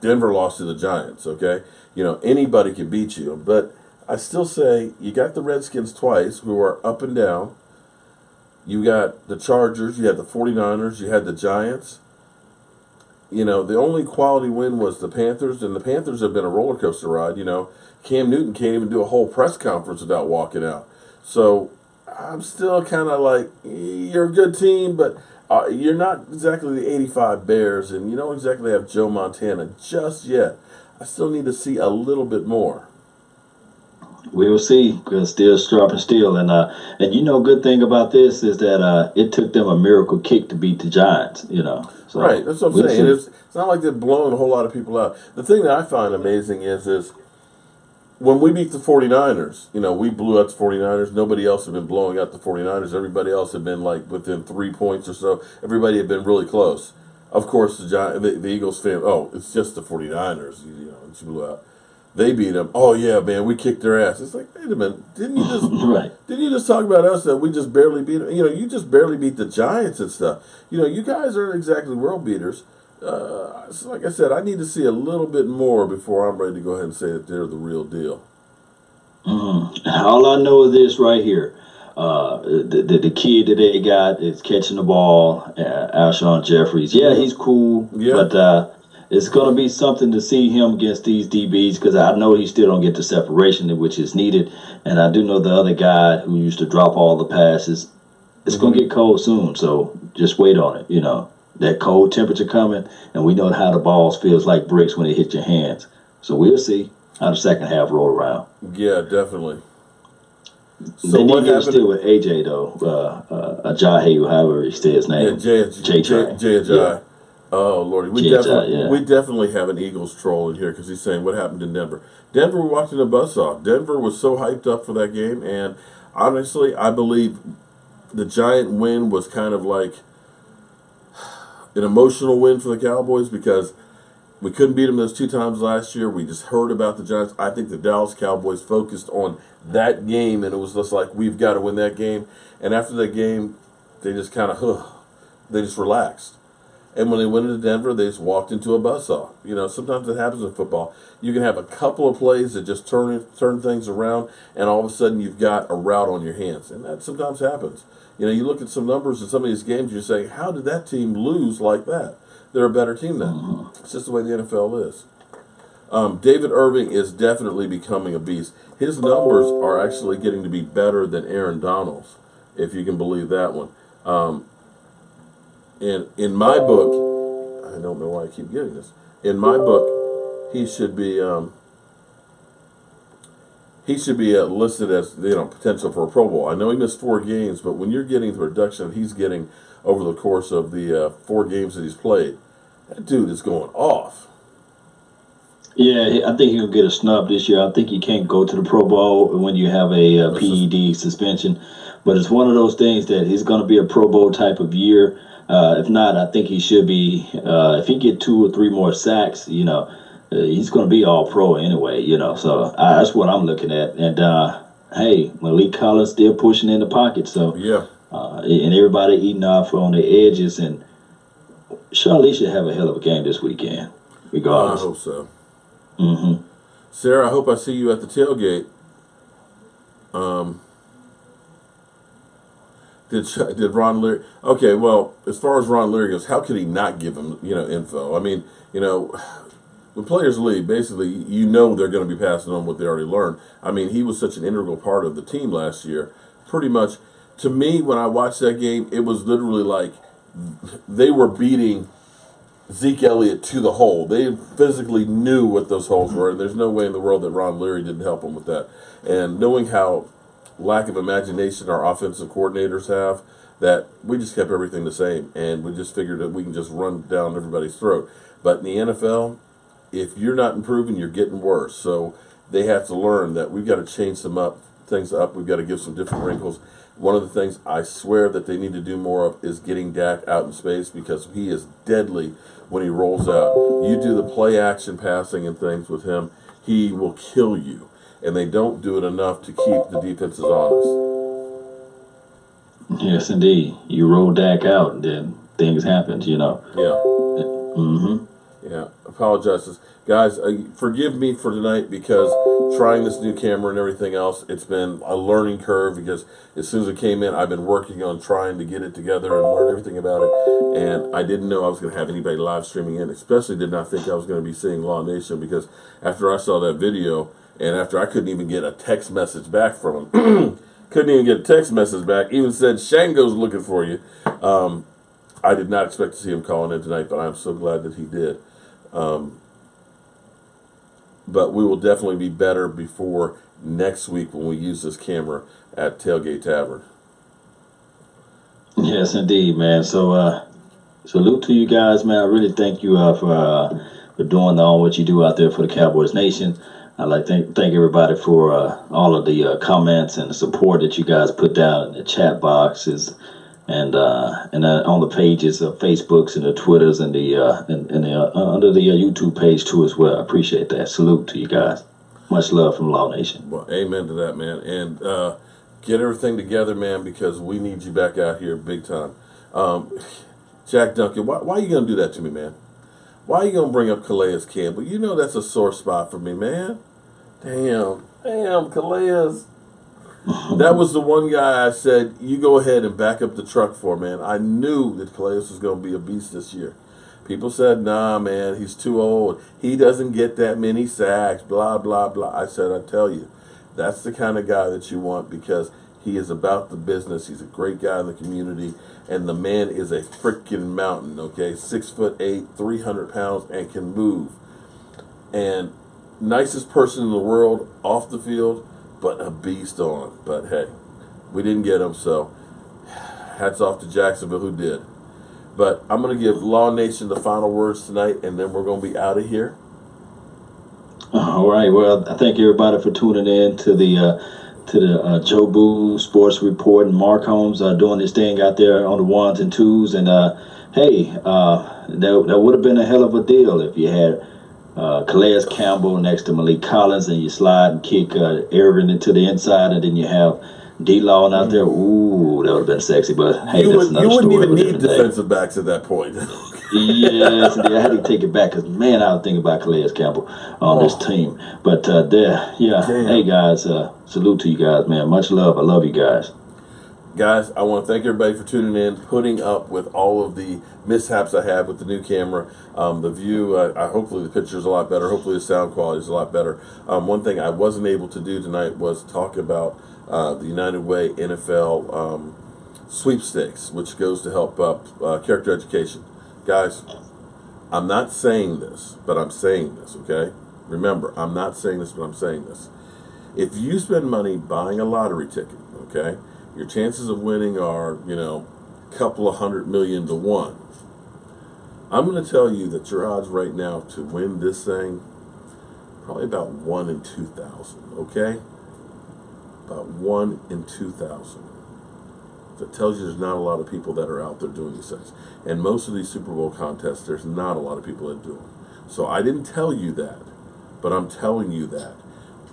Denver lost to the Giants, okay? Anybody can beat you. But I still say you got the Redskins twice who are up and down. You got the Chargers. You had the 49ers. You had the Giants. The only quality win was the Panthers, and the Panthers have been a roller coaster ride. Cam Newton can't even do a whole press conference without walking out. So I'm still kind of like, you're a good team, but you're not exactly the 85 Bears, and you don't exactly have Joe Montana just yet. I still need to see a little bit more. We will see, because still sharp steel. And good thing about this is that it took them a miracle kick to beat the Giants, So right, that's what I'm saying. It's not like they're blowing a whole lot of people out. The thing that I find amazing is when we beat the 49ers, we blew out the 49ers. Nobody else had been blowing out the 49ers. Everybody else had been like within 3 points or so. Everybody had been really close. Of course, the Eagles fan, it's just the 49ers, that you blew out. They beat them. Oh yeah, man, we kicked their ass. It's like, wait a minute, didn't you just right. Didn't you just talk about us that we just barely beat them? You just barely beat the Giants and stuff. You guys aren't exactly world beaters. So like I said, I need to see a little bit more before I'm ready to go ahead and say that they're the real deal. All I know is this right here. The kid that they got is catching the ball, Alshon Jeffries. Yeah, he's cool, but it's going to be something to see him against these DBs, because I know he still don't get the separation which is needed, and I do know the other guy who used to drop all the passes. It's going to get cold soon, so just wait on it. That cold temperature coming, and we know how the balls feels like bricks when they hit your hands. So we'll see how the second half roll around. Yeah, definitely. So they did get still with AJ though, Ajayi, however he says his name. Jay Ajayi. Yeah. Oh Lordy, we definitely have an Eagles troll in here because he's saying what happened in Denver. Denver walked in a buzzsaw. Denver was so hyped up for that game, and honestly, I believe the Giant win was kind of like an emotional win for the Cowboys because we couldn't beat them those 2 times last year. We just heard about the Giants. I think the Dallas Cowboys focused on that game, and it was just like, we've got to win that game. And after that game, they just kind of, they just relaxed. And when they went into Denver, they just walked into a buzzsaw. Sometimes it happens in football. You can have a couple of plays that just turn things around, and all of a sudden you've got a rout on your hands. And that sometimes happens. You look at some numbers in some of these games, you're saying, how did that team lose like that? They're a better team now. It's just the way the NFL is. David Irving is definitely becoming a beast. His numbers are actually getting to be better than Aaron Donald's, if you can believe that one. In my book, I don't know why I keep getting this. In my book, he should be listed as potential for a Pro Bowl. I know he missed 4 games, but when you're getting the production he's getting over the course of the 4 games that he's played, that dude is going off. Yeah, I think he'll get a snub this year. I think he can't go to the Pro Bowl when you have a PED suspension. But it's one of those things that he's going to be a Pro Bowl type of year. If not, I think he should be. If he get 2 or 3 more sacks, he's going to be all pro anyway, So that's what I'm looking at. And, hey, Malik Collins still pushing in the pocket. So, yeah. And everybody eating off on the edges. And Charlie should have a hell of a game this weekend, regardless. I hope so. Mm-hmm. Sarah, I hope I see you at the tailgate. Did Ron Leary? Okay, well, as far as Ron Leary goes, how could he not give him info? I mean, when players leave, basically, they're going to be passing on what they already learned. I mean, he was such an integral part of the team last year. Pretty much, to me, when I watched that game, it was literally like they were beating Zeke Elliott to the hole. They physically knew what those holes were, and there's no way in the world that Ron Leary didn't help them with that. And knowing how lack of imagination our offensive coordinators have, that we just kept everything the same, and we just figured that we can just run down everybody's throat. But in the NFL, if you're not improving, you're getting worse. So they have to learn that we've got to change things up. We've got to give some different wrinkles. One of the things I swear that they need to do more of is getting Dak out in space, because he is deadly when he rolls out. You do the play action passing and things with him, he will kill you. And they don't do it enough to keep the defenses honest. Yes, indeed. You roll Dak out, and then things happen, Yeah. Mm-hmm. Yeah. Apologizes. Guys, forgive me for tonight, because trying this new camera and everything else, it's been a learning curve, because as soon as it came in, I've been working on trying to get it together and learn everything about it. And I didn't know I was going to have anybody live streaming in, especially did not think I was going to be seeing Law Nation, because after I saw that video, and after I couldn't even get a text message back from him, even said Shango's looking for you. I did not expect to see him calling in tonight, but I'm so glad that he did. But we will definitely be better before next week when we use this camera at Tailgate Tavern. Yes, indeed, man. So, salute to you guys, man. I really thank you for doing all what you do out there for the Cowboys Nation. I'd like to thank everybody for all of the comments and the support that you guys put down in the chat boxes and on the pages of Facebooks and the Twitters and the under the YouTube page too as well. I appreciate that. Salute to you guys. Much love from Law Nation. Well, amen to that, man. And get everything together, man, because we need you back out here big time. Jack Duncan, why are you going to do that to me, man? Why are you going to bring up Calais Campbell? You know that's a sore spot for me, man. Damn, Calais. That was the one guy I said, you go ahead and back up the truck for, man. I knew that Calais was going to be a beast this year. People said, nah, man, he's too old. He doesn't get that many sacks, blah, blah, blah. I said, I tell you, that's the kind of guy that you want, because he is about the business. He's a great guy in the community. And the man is a freaking mountain, okay? 6'8", 300 pounds, and can move. And nicest person in the world off the field, but a beast on. But hey, we didn't get him, so hats off to Jacksonville who did. But I'm going to give Law Nation the final words tonight, and then we're going to be out of here. All right. Well, I thank everybody for tuning in to the Joe Boo Sports Report, and Mark Holmes doing his thing out there on the ones and twos. And hey, that would have been a hell of a deal if you had Calais Campbell next to Malik Collins, and you slide and kick Aaron into the inside, and then you have D-Law out there. Ooh, that would have been sexy. But hey, that's another story. You wouldn't even need defensive backs at that point. Yes, I had to take it back, because man, I was thinking about Calais Campbell on this team. But Damn. Hey guys, salute to you guys, man. Much love. I love you guys. Guys, I want to thank everybody for tuning in, putting up with all of the mishaps I had with the new camera. The view, hopefully the picture is a lot better. Hopefully the sound quality is a lot better. One thing I wasn't able to do tonight was talk about the United Way NFL sweepstakes, which goes to help character education. Guys, I'm not saying this, but I'm saying this, okay? Remember, I'm not saying this, but I'm saying this. If you spend money buying a lottery ticket, okay, your chances of winning are, a couple of 100 million to 1. I'm going to tell you that your odds right now to win this thing, probably about 1 in 2,000, okay? About 1 in 2,000. That tells you there's not a lot of people that are out there doing these things. And most of these Super Bowl contests, there's not a lot of people that do them. So I didn't tell you that, but I'm telling you that.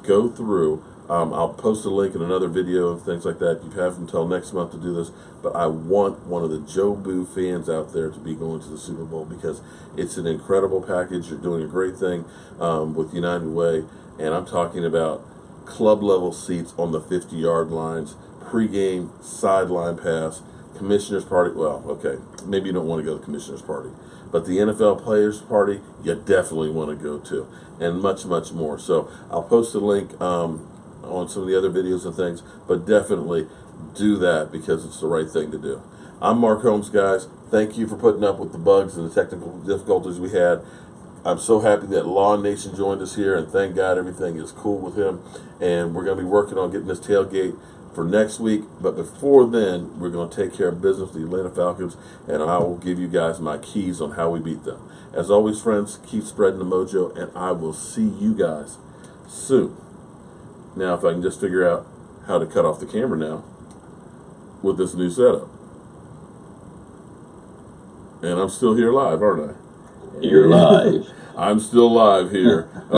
Go through. I'll post a link in another video and things like that. You have until next month to do this. But I want one of the Joe Boo fans out there to be going to the Super Bowl because it's an incredible package. You're doing a great thing with United Way. And I'm talking about club level seats on the 50-yard lines, pregame, sideline pass, commissioner's party. Well, okay, maybe you don't want to go to the commissioner's party, but the NFL players party, you definitely want to go to, and much, much more. So I'll post a link on some of the other videos and things, but definitely do that because it's the right thing to do. I'm Mark Holmes, guys. Thank you for putting up with the bugs and the technical difficulties we had. I'm so happy that Law Nation joined us here, and thank God everything is cool with him. And we're going to be working on getting this tailgate for next week. But before then, we're going to take care of business with the Atlanta Falcons, and I will give you guys my keys on how we beat them. As always, friends, keep spreading the mojo, and I will see you guys soon. Now, if I can just figure out how to cut off the camera now with this new setup. And I'm still here live, aren't I? You're live. I'm still live here.